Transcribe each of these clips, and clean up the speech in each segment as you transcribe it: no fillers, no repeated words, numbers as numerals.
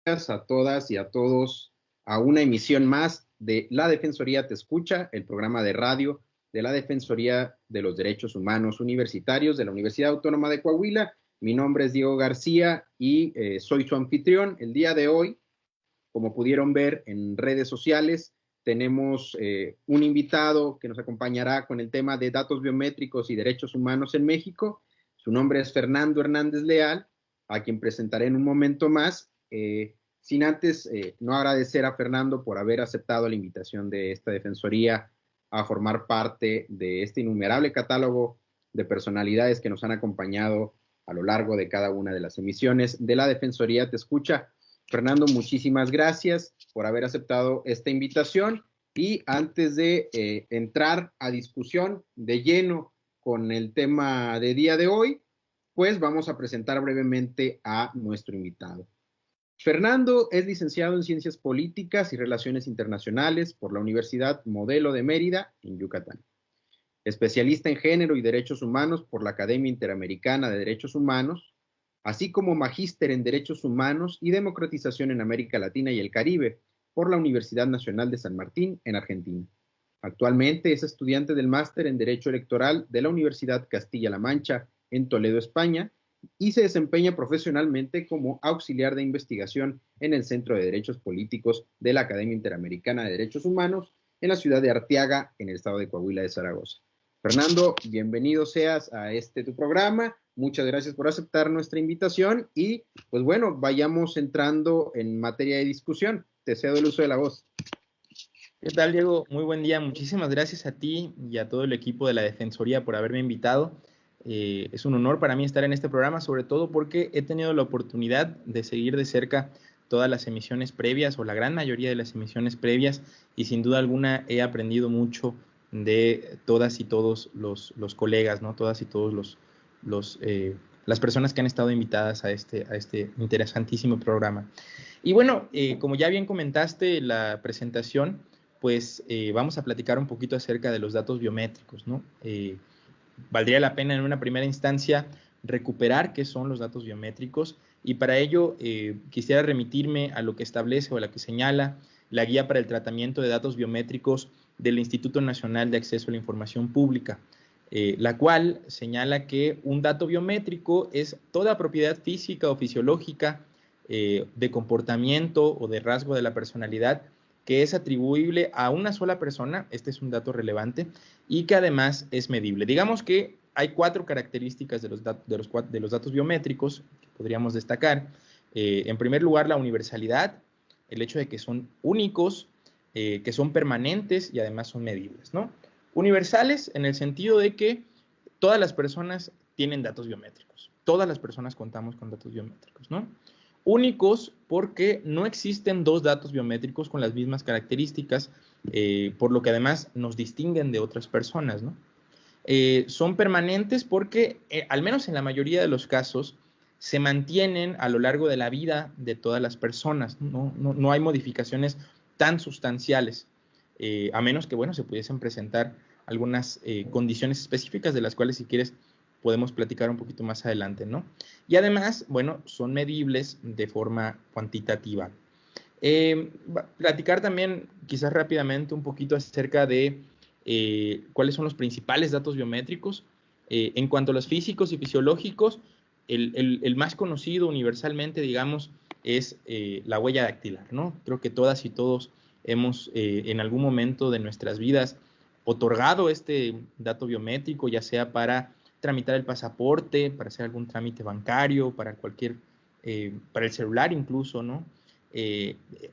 a todas y a todos a una emisión más de La Defensoría Te Escucha, el programa de radio de la Defensoría de los Derechos Humanos Universitarios de la Universidad Autónoma de Coahuila. Mi nombre es Diego García y soy su anfitrión. El día de hoy, como pudieron ver en redes sociales, tenemos un invitado que nos acompañará con el tema de datos biométricos y derechos humanos en México. Su nombre es Fernando Hernández Leal, a quien presentaré en un momento más. Sin antes no agradecer a Fernando por haber aceptado la invitación de esta defensoría a formar parte de este innumerable catálogo de personalidades que nos han acompañado a lo largo de cada una de las emisiones de la Defensoría Te Escucha. Fernando, muchísimas gracias por haber aceptado esta invitación y antes de entrar a discusión de lleno con el tema de día de hoy, pues vamos a presentar brevemente a nuestro invitado. Fernando es licenciado en Ciencias Políticas y Relaciones Internacionales por la Universidad Modelo de Mérida, en Yucatán. Especialista en Género y Derechos Humanos por la Academia Interamericana de Derechos Humanos, así como magíster en Derechos Humanos y Democratización en América Latina y el Caribe por la Universidad Nacional de San Martín, en Argentina. Actualmente es estudiante del máster en Derecho Electoral de la Universidad Castilla-La Mancha, en Toledo, España, y se desempeña profesionalmente como auxiliar de investigación en el Centro de Derechos Políticos de la Academia Interamericana de Derechos Humanos en la ciudad de Arteaga, en el estado de Coahuila de Zaragoza. Fernando, bienvenido seas a tu programa. Muchas gracias por aceptar nuestra invitación y, pues bueno, vayamos entrando en materia de discusión. Te cedo el uso de la voz. ¿Qué tal, Diego? Muy buen día. Muchísimas gracias a ti y a todo el equipo de la Defensoría por haberme invitado. Es un honor para mí estar en este programa, sobre todo porque he tenido la oportunidad de seguir de cerca todas las emisiones previas o la gran mayoría de las emisiones previas y sin duda alguna he aprendido mucho de todas y todos los colegas, ¿no? Todas y todos las personas que han estado invitadas a este interesantísimo programa. Y bueno, como ya bien comentaste la presentación, pues vamos a platicar un poquito acerca de los datos biométricos, ¿no? Valdría la pena en una primera instancia recuperar qué son los datos biométricos y para ello quisiera remitirme a lo que establece o a lo que señala la Guía para el Tratamiento de Datos Biométricos del Instituto Nacional de Acceso a la Información Pública, la cual señala que un dato biométrico es toda propiedad física o fisiológica de comportamiento o de rasgo de la personalidad que es atribuible a una sola persona, este es un dato relevante, y que además es medible. Digamos que hay 4 características de los datos biométricos que podríamos destacar. En primer lugar, la universalidad, el hecho de que son únicos, que son permanentes y además son medibles, ¿no? Universales en el sentido de que todas las personas tienen datos biométricos, todas las personas contamos con datos biométricos, ¿no? Únicos porque no existen 2 datos biométricos con las mismas características, por lo que además nos distinguen de otras personas, ¿no? Son permanentes porque, al menos en la mayoría de los casos, se mantienen a lo largo de la vida de todas las personas, no hay modificaciones tan sustanciales, a menos que, bueno, se pudiesen presentar algunas condiciones específicas de las cuales, si quieres, podemos platicar un poquito más adelante, ¿no? Y además, bueno, son medibles de forma cuantitativa. Platicar también, quizás rápidamente, un poquito acerca de cuáles son los principales datos biométricos. En cuanto a los físicos y fisiológicos, el más conocido universalmente, digamos, es la huella dactilar, ¿no? Creo que todas y todos hemos en algún momento de nuestras vidas otorgado este dato biométrico, ya sea para tramitar el pasaporte, para hacer algún trámite bancario, para el celular incluso, ¿no?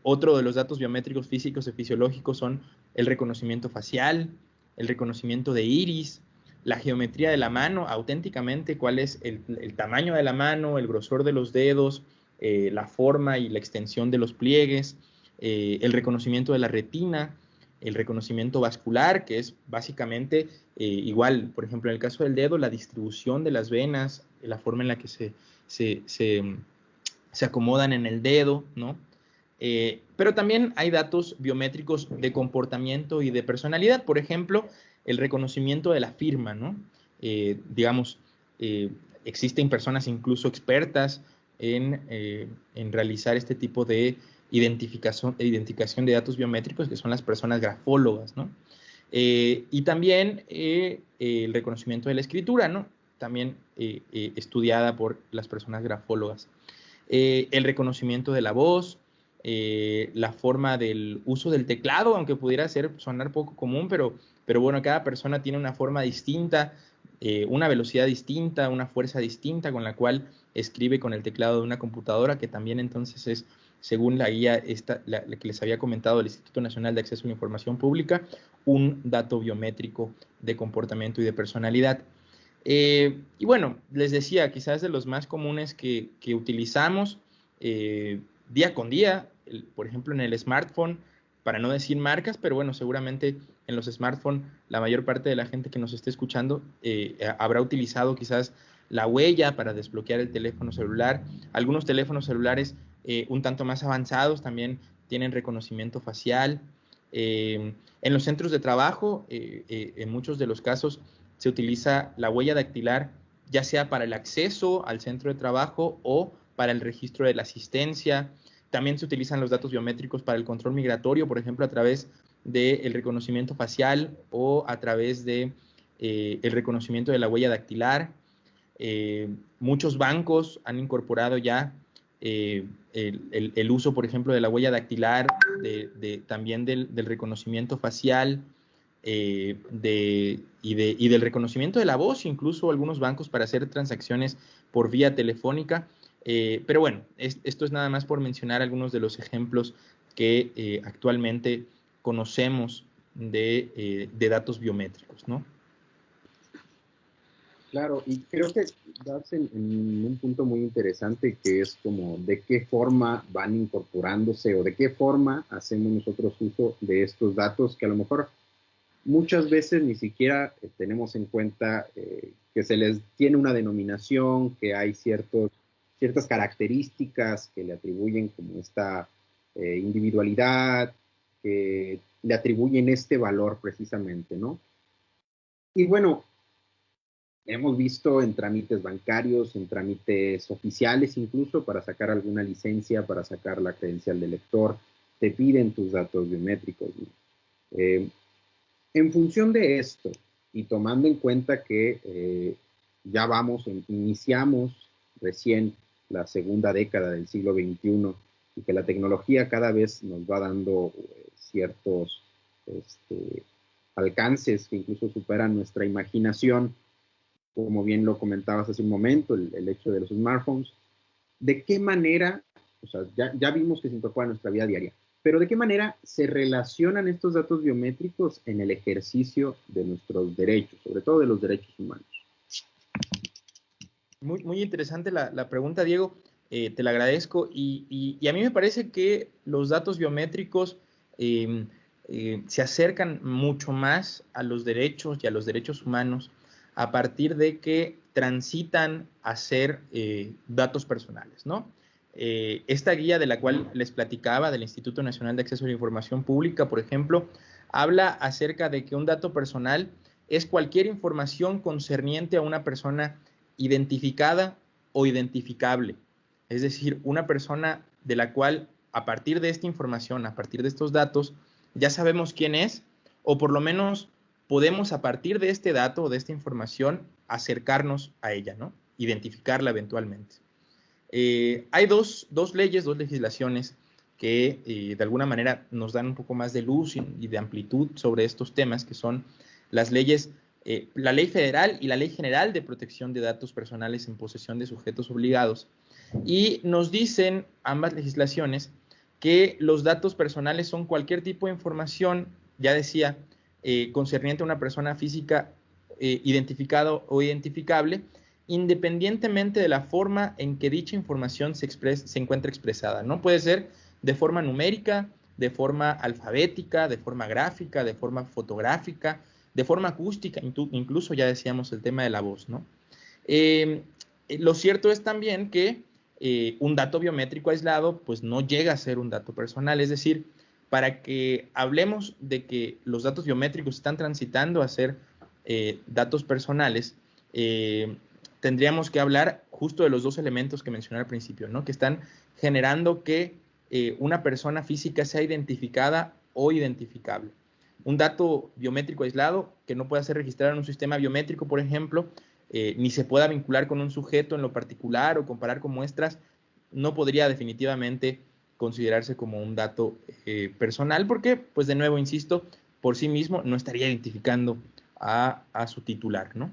Otro de los datos biométricos físicos y fisiológicos son el reconocimiento facial, el reconocimiento de iris, la geometría de la mano, auténticamente cuál es el tamaño de la mano, el grosor de los dedos, la forma y la extensión de los pliegues, el reconocimiento de la retina, el reconocimiento vascular, que es básicamente igual, por ejemplo, en el caso del dedo, la distribución de las venas, la forma en la que se acomodan en el dedo, ¿no? Pero también hay datos biométricos de comportamiento y de personalidad, por ejemplo, el reconocimiento de la firma, ¿no? Digamos, existen personas incluso expertas en realizar este tipo de identificación de datos biométricos, que son las personas grafólogas, ¿no? Y también el reconocimiento de la escritura, ¿no? También estudiada por las personas grafólogas. El reconocimiento de la voz, la forma del uso del teclado, aunque pudiera sonar poco común, pero bueno, cada persona tiene una forma distinta, una velocidad distinta, una fuerza distinta con la cual escribe con el teclado de una computadora, que también entonces es, según la guía la que les había comentado del Instituto Nacional de Acceso a la Información Pública, un dato biométrico de comportamiento y de personalidad. Y bueno, les decía, quizás de los más comunes que utilizamos día con día, por ejemplo en el smartphone, para no decir marcas, pero bueno, seguramente en los smartphones la mayor parte de la gente que nos esté escuchando habrá utilizado quizás la huella para desbloquear el teléfono celular. Algunos teléfonos celulares un tanto más avanzados también tienen reconocimiento facial. En los centros de trabajo, en muchos de los casos, se utiliza la huella dactilar, ya sea para el acceso al centro de trabajo o para el registro de la asistencia. También se utilizan los datos biométricos para el control migratorio, por ejemplo, a través del reconocimiento facial o a través de el reconocimiento de la huella dactilar. Muchos bancos han incorporado ya el uso, por ejemplo, de la huella dactilar, también del reconocimiento facial, y del reconocimiento de la voz, incluso algunos bancos para hacer transacciones por vía telefónica. Pero bueno, esto es nada más por mencionar algunos de los ejemplos que actualmente conocemos de datos biométricos, ¿no? Claro, y creo que das en un punto muy interesante, que es como de qué forma van incorporándose o de qué forma hacemos nosotros uso de estos datos que a lo mejor muchas veces ni siquiera tenemos en cuenta que se les tiene una denominación, que hay ciertas características que le atribuyen como esta individualidad, que le atribuyen este valor precisamente, ¿no? Y bueno, hemos visto en trámites bancarios, en trámites oficiales incluso, para sacar alguna licencia, para sacar la credencial de lector, te piden tus datos biométricos, ¿no? En función de esto, y tomando en cuenta que ya iniciamos recién la segunda década del siglo XXI y que la tecnología cada vez nos va dando ciertos alcances que incluso superan nuestra imaginación, como bien lo comentabas hace un momento, el hecho de los smartphones, ¿de qué manera, o sea, ya vimos que se incorpora a nuestra vida diaria, pero de qué manera se relacionan estos datos biométricos en el ejercicio de nuestros derechos, sobre todo de los derechos humanos? Muy, muy interesante la pregunta, Diego. Te la agradezco. Y a mí me parece que los datos biométricos se acercan mucho más a los derechos y a los derechos humanos a partir de que transitan a ser datos personales, ¿no? Esta guía de la cual les platicaba, del Instituto Nacional de Acceso a la Información Pública, por ejemplo, habla acerca de que un dato personal es cualquier información concerniente a una persona identificada o identificable. Es decir, una persona de la cual, a partir de esta información, a partir de estos datos, ya sabemos quién es, o por lo menos podemos, a partir de este dato o de esta información, acercarnos a ella, ¿no? Identificarla eventualmente. Hay dos leyes, dos legislaciones que de alguna manera nos dan un poco más de luz y de amplitud sobre estos temas, que son las leyes, la Ley Federal y la Ley General de Protección de Datos Personales en posesión de sujetos obligados. Y nos dicen ambas legislaciones que los datos personales son cualquier tipo de información, ya decía, concerniente a una persona física identificada o identificable, independientemente de la forma en que dicha información se encuentra expresada, ¿no? Puede ser de forma numérica, de forma alfabética, de forma gráfica, de forma fotográfica, de forma acústica, incluso ya decíamos el tema de la voz, ¿no? Lo cierto es también que un dato biométrico aislado pues no llega a ser un dato personal, es decir, para que hablemos de que los datos biométricos están transitando a ser datos personales, tendríamos que hablar justo de los dos elementos que mencioné al principio, ¿no? Que están generando que una persona física sea identificada o identificable. Un dato biométrico aislado que no pueda ser registrado en un sistema biométrico, por ejemplo, ni se pueda vincular con un sujeto en lo particular o comparar con muestras, no podría definitivamente considerarse como un dato personal porque, pues de nuevo, insisto, por sí mismo no estaría identificando a su titular, ¿no?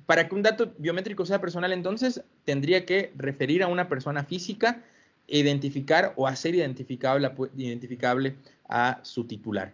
Para que un dato biométrico sea personal, entonces, tendría que referir a una persona física, identificar o hacer identificable a su titular.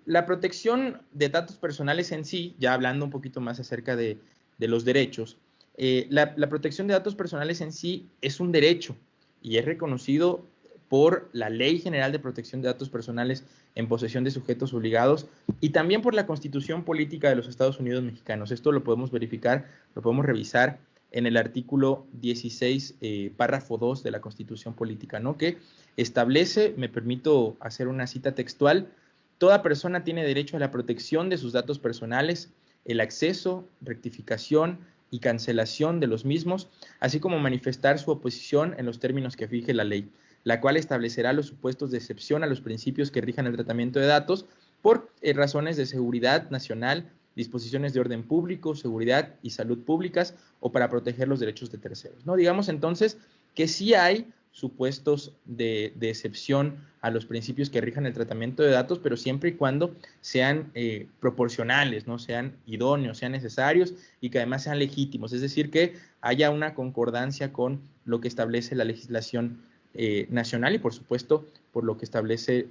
La protección de datos personales en sí, ya hablando un poquito más acerca de los derechos, la protección de datos personales en sí es un derecho y es reconocido por la Ley General de Protección de Datos Personales en posesión de sujetos obligados y también por la Constitución Política de los Estados Unidos Mexicanos. Esto lo podemos verificar, lo podemos revisar en el artículo 16, párrafo 2 de la Constitución Política, ¿no? Que establece, me permito hacer una cita textual, toda persona tiene derecho a la protección de sus datos personales, el acceso, rectificación y cancelación de los mismos, así como manifestar su oposición en los términos que fije la ley, la cual establecerá los supuestos de excepción a los principios que rijan el tratamiento de datos por razones de seguridad nacional, disposiciones de orden público, seguridad y salud públicas o para proteger los derechos de terceros, ¿no? Digamos entonces que sí hay supuestos de excepción a los principios que rijan el tratamiento de datos, pero siempre y cuando sean proporcionales, ¿no? Sean idóneos, sean necesarios y que además sean legítimos, es decir, que haya una concordancia con lo que establece la legislación nacional y por supuesto por lo que establece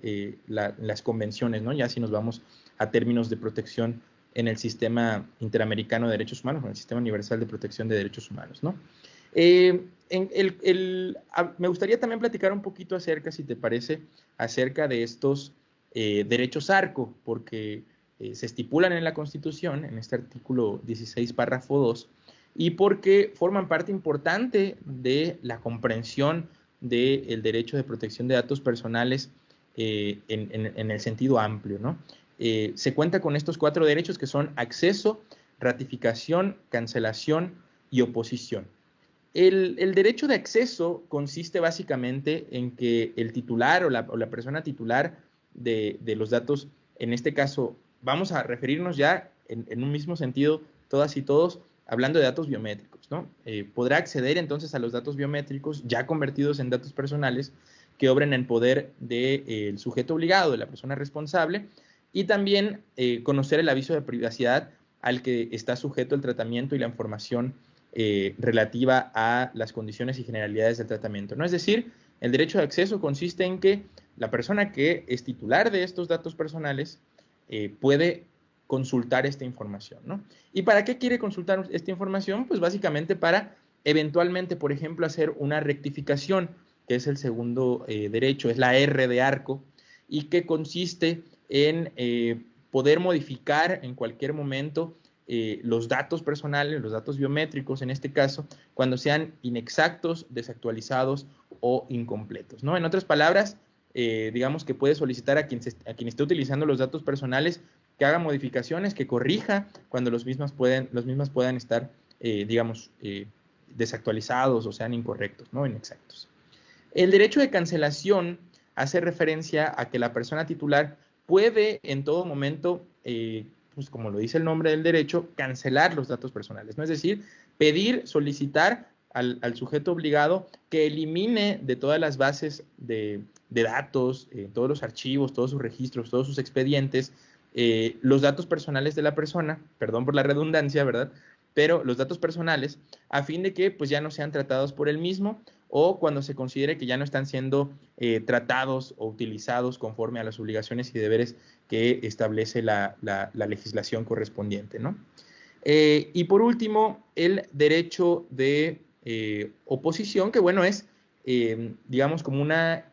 las convenciones, ¿no? Ya si nos vamos a términos de protección en el sistema interamericano de derechos humanos, en el sistema universal de protección de derechos humanos, ¿no? Me gustaría también platicar un poquito acerca, si te parece, acerca de estos derechos ARCO, porque se estipulan en la Constitución, en este artículo 16, párrafo 2, y porque forman parte importante de la comprensión del derecho de protección de datos personales en el sentido amplio, ¿no? Se cuenta con estos 4 derechos que son acceso, ratificación, cancelación y oposición. El derecho de acceso consiste básicamente en que el titular o la persona titular de los datos, en este caso, vamos a referirnos ya en un mismo sentido, todas y todos, hablando de datos biométricos, ¿no? Podrá acceder entonces a los datos biométricos ya convertidos en datos personales que obren en poder del sujeto obligado, de la persona responsable, y también conocer el aviso de privacidad al que está sujeto el tratamiento y la información relativa a las condiciones y generalidades del tratamiento, ¿no? Es decir, el derecho de acceso consiste en que la persona que es titular de estos datos personales puede consultar esta información, ¿no? ¿Y para qué quiere consultar esta información? Pues básicamente para eventualmente, por ejemplo, hacer una rectificación, que es el segundo derecho, es la R de ARCO, y que consiste en poder modificar en cualquier momento los datos personales, los datos biométricos en este caso, cuando sean inexactos, desactualizados o incompletos, ¿no? En otras palabras, digamos que puede solicitar a quien esté utilizando los datos personales que haga modificaciones, que corrija cuando los mismos puedan estar, desactualizados o sean incorrectos, ¿no? Inexactos. El derecho de cancelación hace referencia a que la persona titular puede en todo momento, pues como lo dice el nombre del derecho, cancelar los datos personales, ¿no? Es decir, pedir, solicitar al sujeto obligado que elimine de todas las bases de datos, todos los archivos, todos sus registros, todos sus expedientes, los datos personales de la persona, perdón por la redundancia, ¿verdad? Pero los datos personales, a fin de que pues ya no sean tratados por él mismo o cuando se considere que ya no están siendo tratados o utilizados conforme a las obligaciones y deberes que establece la legislación correspondiente, ¿no? Y por último, el derecho de oposición, que bueno, es, digamos, como una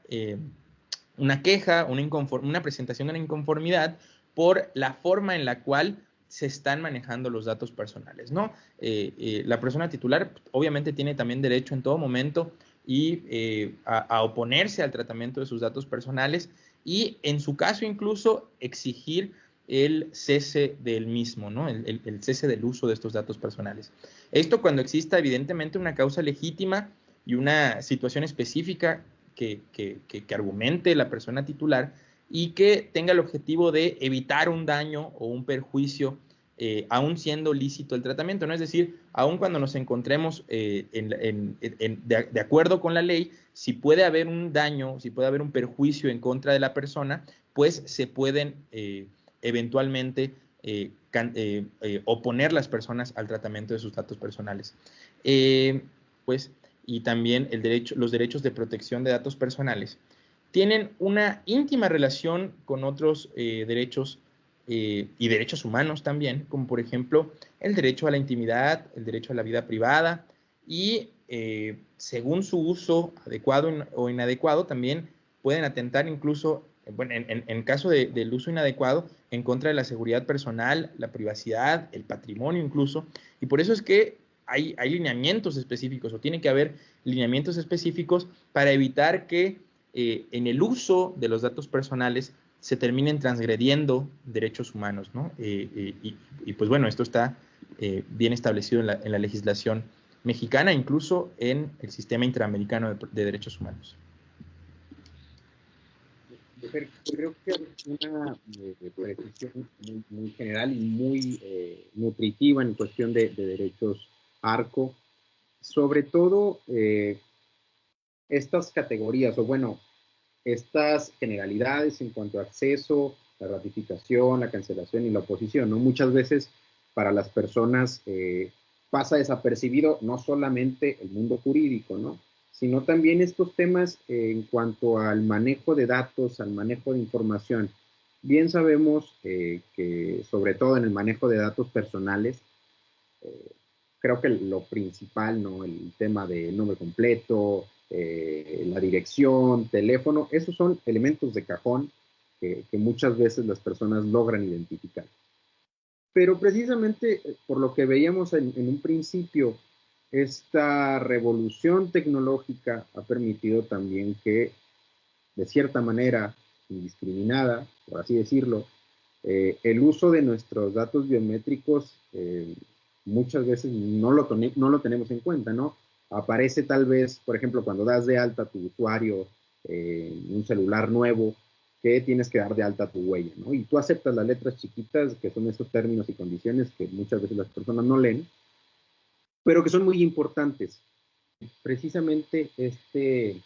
queja, una presentación de una inconformidad por la forma en la cual se están manejando los datos personales, ¿no? La persona titular obviamente tiene también derecho en todo momento a oponerse al tratamiento de sus datos personales y en su caso incluso exigir el cese del mismo, ¿no? El cese del uso de estos datos personales. Esto cuando exista evidentemente una causa legítima y una situación específica que argumente la persona titular y que tenga el objetivo de evitar un daño o un perjuicio, aún siendo lícito el tratamiento, ¿no? Es decir, aún cuando nos encontremos de acuerdo con la ley, si puede haber un daño, si puede haber un perjuicio en contra de la persona, pues se pueden eventualmente oponer las personas al tratamiento de sus datos personales. Pues, y también los derechos de protección de datos personales tienen una íntima relación con otros derechos y derechos humanos también, como por ejemplo el derecho a la intimidad, el derecho a la vida privada y según su uso adecuado o inadecuado también pueden atentar incluso, bueno, en caso del uso inadecuado, en contra de la seguridad personal, la privacidad, el patrimonio incluso, y por eso es que hay lineamientos específicos o tiene que haber lineamientos específicos para evitar que en el uso de los datos personales se terminen transgrediendo derechos humanos, ¿no? Y pues bueno, esto está bien establecido en la legislación mexicana, incluso en el sistema interamericano de derechos humanos. Creo que es una precisión muy general y muy nutritiva en cuestión de derechos ARCO. Sobre todo estas categorías, o bueno, estas generalidades en cuanto a acceso, la ratificación, la cancelación y la oposición, ¿no? Muchas veces para las personas pasa desapercibido no solamente el mundo jurídico, ¿no? Sino también estos temas en cuanto al manejo de datos, al manejo de información. Bien sabemos que sobre todo en el manejo de datos personales, creo que lo principal, ¿no? El tema de nombre completo, la dirección, teléfono, esos son elementos de cajón que muchas veces las personas logran identificar. Pero precisamente por lo que veíamos en un principio, esta revolución tecnológica ha permitido también que, de cierta manera, indiscriminada, por así decirlo, el uso de nuestros datos biométricos muchas veces no lo tenemos en cuenta, ¿no? Aparece tal vez, por ejemplo, cuando das de alta tu usuario en un celular nuevo, que tienes que dar de alta tu huella, ¿no? Y tú aceptas las letras chiquitas, que son esos términos y condiciones que muchas veces las personas no leen, pero que son muy importantes. Precisamente este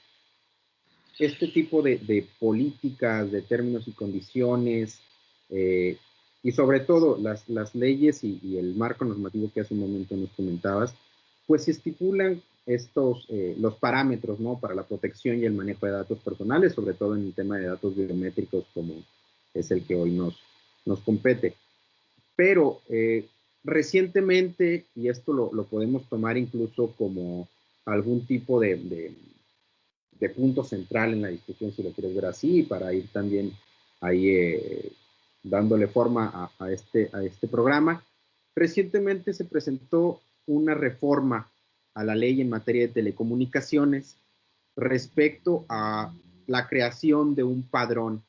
tipo de políticas, de términos y condiciones, y sobre todo las leyes y el marco normativo que hace un momento nos comentabas, pues estipulan los parámetros, ¿no? Para la protección y el manejo de datos personales, sobre todo en el tema de datos biométricos como es el que hoy nos compete. Pero recientemente, y esto lo podemos tomar incluso como algún tipo de punto central en la discusión, si lo quieres ver así, para ir también ahí dándole forma a este programa. Recientemente se presentó una reforma a la ley en materia de telecomunicaciones respecto a la creación de un padrón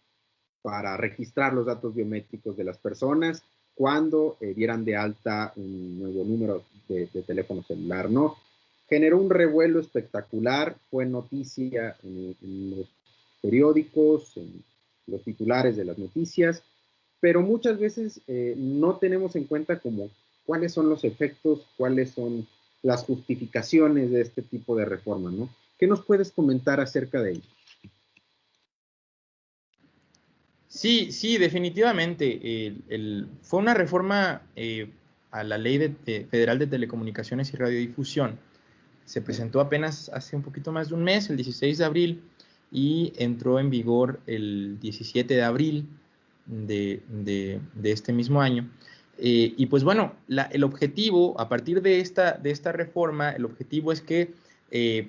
para registrar los datos biométricos de las personas cuando dieran de alta un nuevo número de teléfono celular, ¿no? Generó un revuelo espectacular, fue noticia en los periódicos, en los titulares de las noticias, pero muchas veces no tenemos en cuenta como cuáles son los efectos, cuáles son las justificaciones de este tipo de reforma, ¿no? ¿Qué nos puedes comentar acerca de ello? Sí, definitivamente. Fue una reforma a la Ley Federal de Telecomunicaciones y Radiodifusión. Se presentó apenas hace un poquito más de un mes, el 16 de abril, y entró en vigor el 17 de abril de este mismo año. Y pues bueno, el objetivo, a partir de esta reforma, el objetivo es que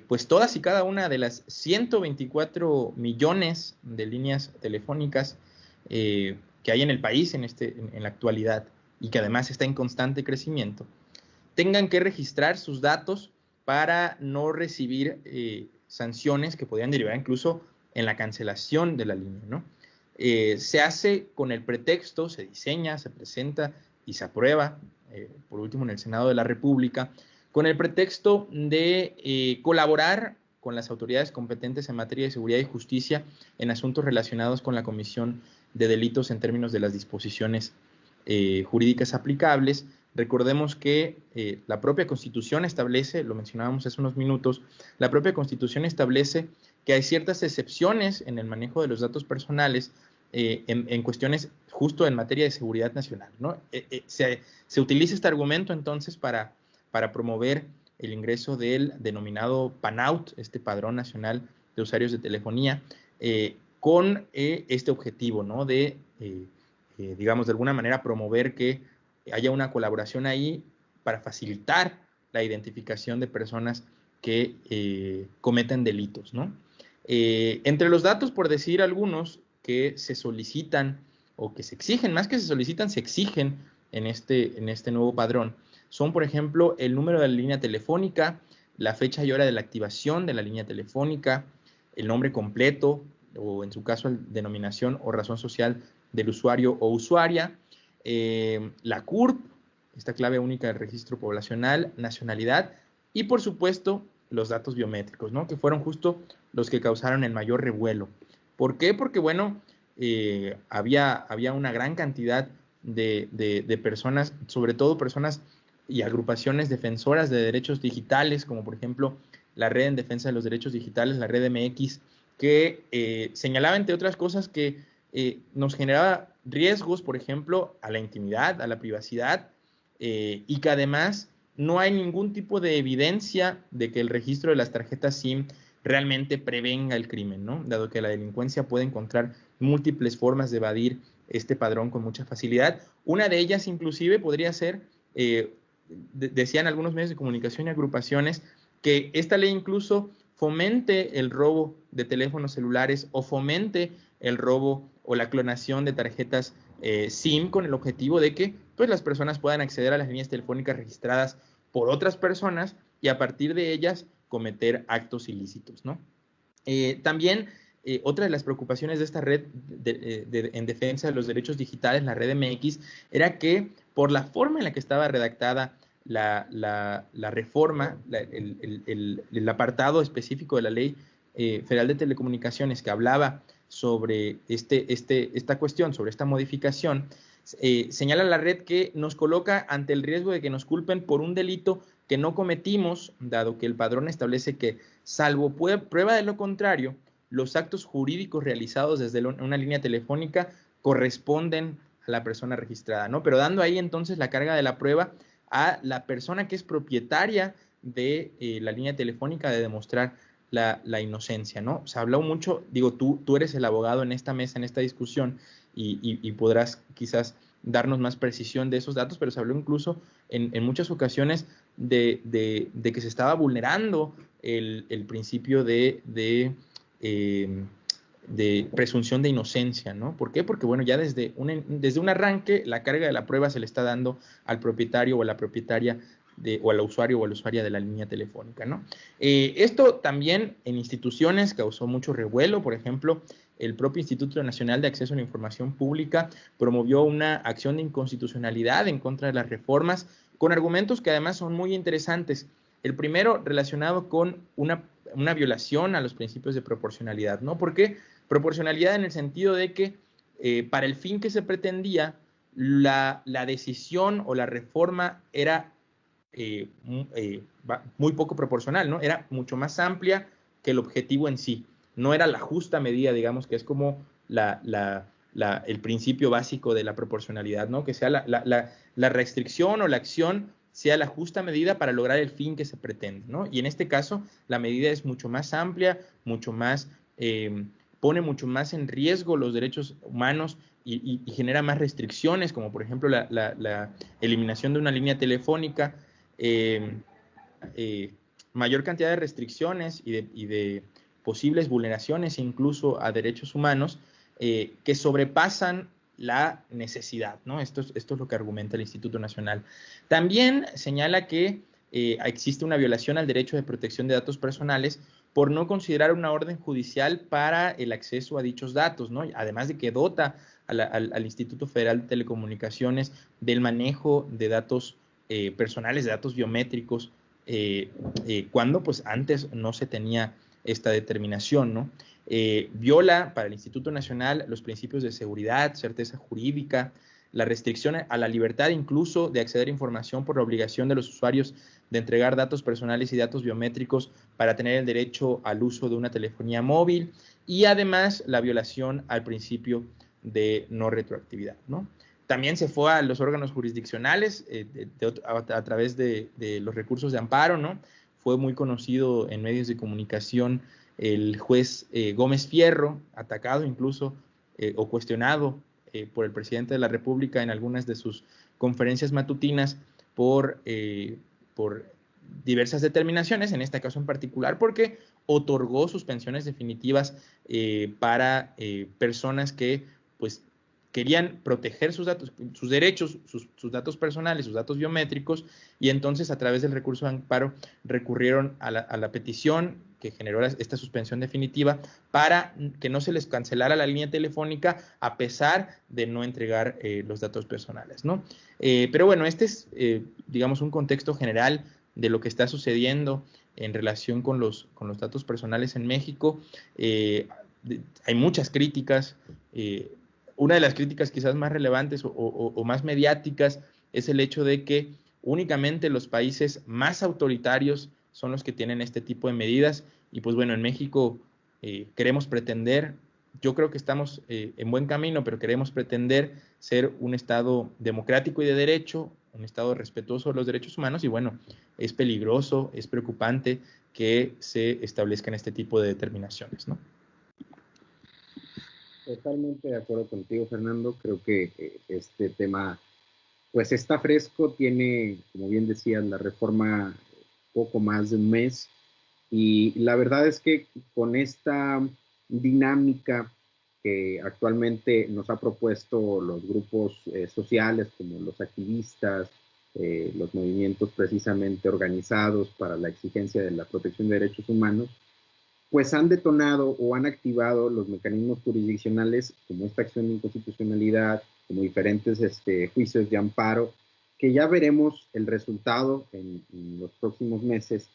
pues todas y cada una de las 124 millones de líneas telefónicas que hay en el país en la actualidad y que además está en constante crecimiento, tengan que registrar sus datos para no recibir sanciones que podrían derivar incluso en la cancelación de la línea, ¿no? Se hace con el pretexto, se diseña, se presenta y se aprueba, por último en el Senado de la República, con el pretexto de colaborar con las autoridades competentes en materia de seguridad y justicia en asuntos relacionados con la comisión de delitos en términos de las disposiciones jurídicas aplicables. Recordemos que la propia Constitución establece, lo mencionábamos hace unos minutos, la propia Constitución establece que hay ciertas excepciones en el manejo de los datos personales en cuestiones justo en materia de seguridad nacional, ¿no? Se utiliza este argumento entonces para promover el ingreso del denominado PANAUT, este Padrón Nacional de Usuarios de Telefonía, con este objetivo, ¿no? De, digamos, de alguna manera promover que haya una colaboración ahí para facilitar la identificación de personas que cometen delitos, ¿no? Entre los datos, por decir algunos, que se solicitan o que se exigen, más que se solicitan, se exigen en este nuevo padrón, son, por ejemplo, el número de la línea telefónica, la fecha y hora de la activación de la línea telefónica, el nombre completo, o en su caso, denominación o razón social del usuario o usuaria, la CURP, esta clave única del registro poblacional, nacionalidad, y por supuesto, los datos biométricos, ¿no? Que fueron justo los que causaron el mayor revuelo. ¿Por qué? Porque, bueno, había una gran cantidad de personas, sobre todo personas y agrupaciones defensoras de derechos digitales, como por ejemplo la Red en Defensa de los Derechos Digitales, la Red MX, que señalaba, entre otras cosas, que nos generaba riesgos, por ejemplo, a la intimidad, a la privacidad, y que además no hay ningún tipo de evidencia de que el registro de las tarjetas SIM realmente prevenga el crimen, ¿no? Dado que la delincuencia puede encontrar múltiples formas de evadir este padrón con mucha facilidad. Una de ellas, inclusive, podría ser, decían algunos medios de comunicación y agrupaciones, que esta ley incluso fomente el robo de teléfonos celulares o fomente el robo o la clonación de tarjetas SIM con el objetivo de que pues, las personas puedan acceder a las líneas telefónicas registradas por otras personas y a partir de ellas cometer actos ilícitos, ¿no? También otra de las preocupaciones de esta red en defensa de los derechos digitales, la Red MX, era que por la forma en la que estaba redactada la reforma, el apartado específico de la Ley Federal de Telecomunicaciones que hablaba sobre esta cuestión, sobre esta modificación, señala la red que nos coloca ante el riesgo de que nos culpen por un delito que no cometimos, dado que el padrón establece que, salvo prueba de lo contrario, los actos jurídicos realizados desde una línea telefónica corresponden a la persona registrada, ¿no? Pero dando ahí entonces la carga de la prueba a la persona que es propietaria de la línea telefónica de demostrar la inocencia, ¿no? Se habló mucho, digo, tú eres el abogado en esta mesa, en esta discusión, y podrás quizás darnos más precisión de esos datos, pero se habló incluso en muchas ocasiones de que se estaba vulnerando el principio de presunción de inocencia, ¿no? ¿Por qué? Porque, bueno, ya desde un arranque la carga de la prueba se le está dando al propietario o a la propietaria o al usuario o a la usuaria de la línea telefónica, ¿no? Esto también en instituciones causó mucho revuelo. Por ejemplo, el propio Instituto Nacional de Acceso a la Información Pública promovió una acción de inconstitucionalidad en contra de las reformas con argumentos que además son muy interesantes. El primero relacionado con una violación a los principios de proporcionalidad, ¿no? ¿Por qué? Proporcionalidad en el sentido de que para el fin que se pretendía, la decisión o la reforma era muy poco proporcional, ¿no? Era mucho más amplia que el objetivo en sí. No era la justa medida, digamos, que es como el principio básico de la proporcionalidad, ¿no? Que sea la restricción o la acción sea la justa medida para lograr el fin que se pretende, ¿no? Y en este caso, la medida es mucho más amplia, mucho más, pone mucho más en riesgo los derechos humanos y genera más restricciones, como por ejemplo la eliminación de una línea telefónica, mayor cantidad de restricciones y de posibles vulneraciones incluso a derechos humanos que sobrepasan la necesidad, ¿no? Esto es lo que argumenta el Instituto Nacional. También señala que existe una violación al derecho de protección de datos personales por no considerar una orden judicial para el acceso a dichos datos, ¿no? Además de que dota al Instituto Federal de Telecomunicaciones del manejo de datos personales, de datos biométricos, cuando pues antes no se tenía esta determinación, ¿no? Viola para el Instituto Nacional los principios de seguridad, certeza jurídica, la restricción a la libertad incluso de acceder a información por la obligación de los usuarios de entregar datos personales y datos biométricos para tener el derecho al uso de una telefonía móvil, y además la violación al principio de no retroactividad, ¿no? También se fue a los órganos jurisdiccionales a través de los recursos de amparo, ¿no? Fue muy conocido en medios de comunicación el juez Gómez Fierro, atacado incluso o cuestionado por el presidente de la República en algunas de sus conferencias matutinas por diversas determinaciones, en este caso en particular, porque otorgó suspensiones definitivas para personas que pues querían proteger sus datos, sus derechos, sus datos personales, sus datos biométricos, y entonces a través del recurso de amparo recurrieron a la petición que generó esta suspensión definitiva para que no se les cancelara la línea telefónica a pesar de no entregar los datos personales, ¿no? Pero bueno, este es, digamos, un contexto general de lo que está sucediendo en relación con los datos personales en México. Hay muchas críticas. Una de las críticas quizás más relevantes o más mediáticas es el hecho de que únicamente los países más autoritarios son los que tienen este tipo de medidas, y pues bueno, en México queremos pretender, yo creo que estamos en buen camino, pero queremos pretender ser un Estado democrático y de derecho, un Estado respetuoso de los derechos humanos, y bueno, es peligroso, es preocupante que se establezcan este tipo de determinaciones, ¿no? Totalmente de acuerdo contigo, Fernando. Creo que este tema, pues está fresco, tiene, como bien decías, la reforma poco más de un mes, y la verdad es que con esta dinámica que actualmente nos ha propuesto los grupos sociales, como los activistas, los movimientos precisamente organizados para la exigencia de la protección de derechos humanos, pues han detonado o han activado los mecanismos jurisdiccionales, como esta acción de inconstitucionalidad, como diferentes juicios de amparo, que ya veremos el resultado en los próximos meses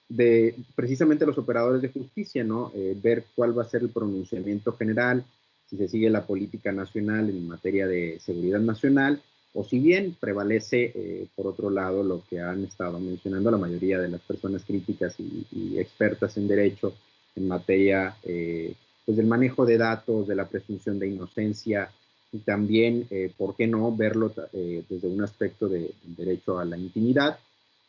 de precisamente los operadores de justicia, ¿no? Ver cuál va a ser el pronunciamiento general, si se sigue la política nacional en materia de seguridad nacional, o si bien prevalece, por otro lado, lo que han estado mencionando la mayoría de las personas críticas y expertas en derecho en materia pues del manejo de datos, de la presunción de inocencia, y también, ¿por qué no verlo desde un aspecto de derecho a la intimidad?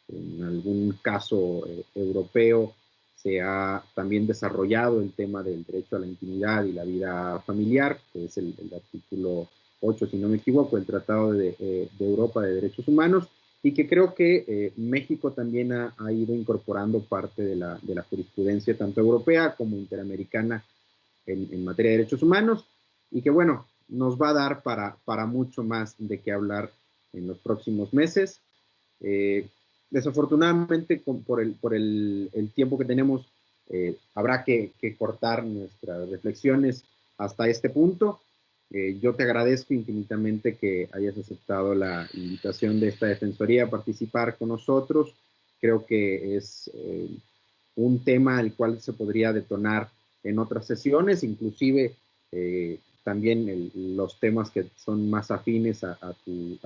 En algún caso europeo se ha también desarrollado el tema del derecho a la intimidad y la vida familiar, que es el artículo 8, si no me equivoco, el Tratado de Europa de Derechos Humanos, y que creo que México también ha ido incorporando parte de la jurisprudencia tanto europea como interamericana en materia de derechos humanos, y que bueno, nos va a dar para mucho más de qué hablar en los próximos meses. Desafortunadamente, por el tiempo que tenemos, habrá que cortar nuestras reflexiones hasta este punto. Yo te agradezco infinitamente que hayas aceptado la invitación de esta Defensoría a participar con nosotros. Creo que es un tema al cual se podría detonar en otras sesiones, inclusive también los temas que son más afines a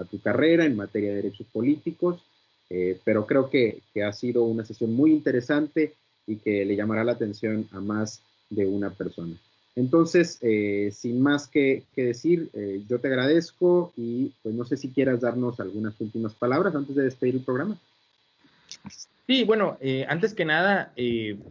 tu carrera en materia de derechos políticos, pero creo que ha sido una sesión muy interesante y que le llamará la atención a más de una persona. Entonces, sin más que decir, yo te agradezco, y pues no sé si quieras darnos algunas últimas palabras antes de despedir el programa. Sí, bueno, antes que nada,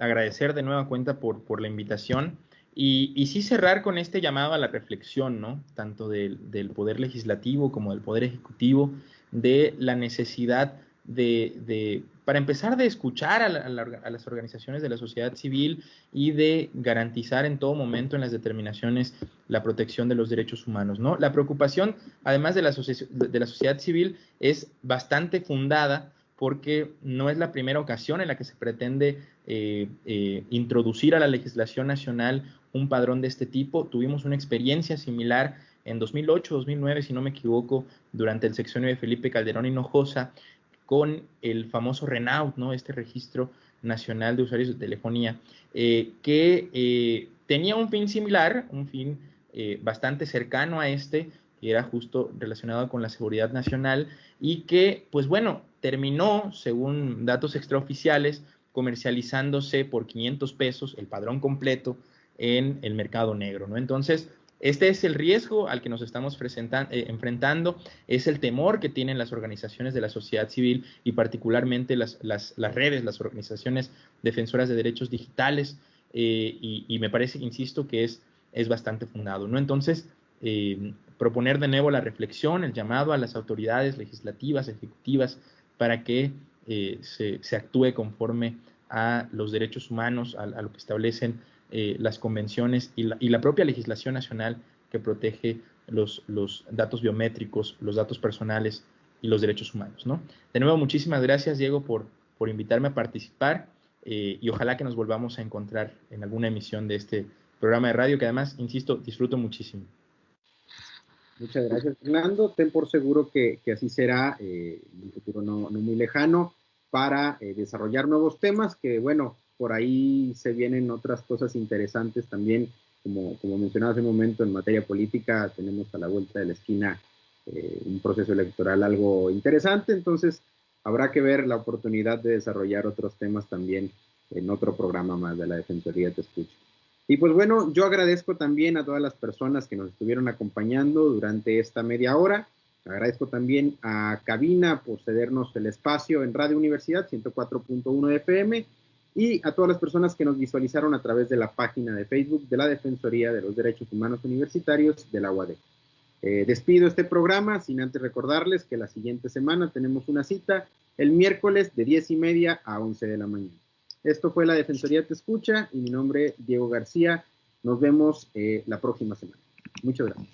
agradecer de nueva cuenta por la invitación, y sí cerrar con este llamado a la reflexión, ¿no? Tanto del Poder Legislativo como del Poder Ejecutivo, de la necesidad para empezar, de escuchar a las organizaciones de la sociedad civil y de garantizar en todo momento en las determinaciones la protección de los derechos humanos, ¿no? La preocupación, además de la sociedad civil, es bastante fundada, porque no es la primera ocasión en la que se pretende introducir a la legislación nacional un padrón de este tipo. Tuvimos una experiencia similar en 2008, 2009, si no me equivoco, durante el sexenio de Felipe Calderón Hinojosa, con el famoso RENAUT, ¿no? Este Registro Nacional de Usuarios de Telefonía, que tenía un fin similar, un fin bastante cercano a este, que era justo relacionado con la seguridad nacional, y que, pues bueno, terminó, según datos extraoficiales, comercializándose por 500 pesos el padrón completo en el mercado negro, ¿no? Entonces, este es el riesgo al que nos estamos enfrentando, es el temor que tienen las organizaciones de la sociedad civil y particularmente las redes, las organizaciones defensoras de derechos digitales, y me parece, insisto, que es bastante fundado, ¿no? Entonces, proponer de nuevo la reflexión, el llamado a las autoridades legislativas, ejecutivas, para que se actúe conforme a los derechos humanos, a lo que establecen las convenciones y la propia legislación nacional que protege los datos biométricos, los datos personales y los derechos humanos, ¿no? De nuevo, muchísimas gracias, Diego, por invitarme a participar, y ojalá que nos volvamos a encontrar en alguna emisión de este programa de radio que además, insisto, disfruto muchísimo. Muchas gracias, Fernando. Ten por seguro que así será en un futuro no muy lejano para desarrollar nuevos temas que, bueno, por ahí se vienen otras cosas interesantes también, como mencionaba hace un momento, en materia política tenemos a la vuelta de la esquina un proceso electoral algo interesante, entonces habrá que ver la oportunidad de desarrollar otros temas también en otro programa más de la Defensoría Te Escucha. Y pues bueno, yo agradezco también a todas las personas que nos estuvieron acompañando durante esta media hora. Agradezco también a Cabina por cedernos el espacio en Radio Universidad 104.1 de FM y a todas las personas que nos visualizaron a través de la página de Facebook de la Defensoría de los Derechos Humanos Universitarios de la UADY. Despido este programa sin antes recordarles que la siguiente semana tenemos una cita el miércoles de 10:30 a 11 de la mañana. Esto fue la Defensoría Te Escucha y mi nombre es Diego García. Nos vemos la próxima semana. Muchas gracias.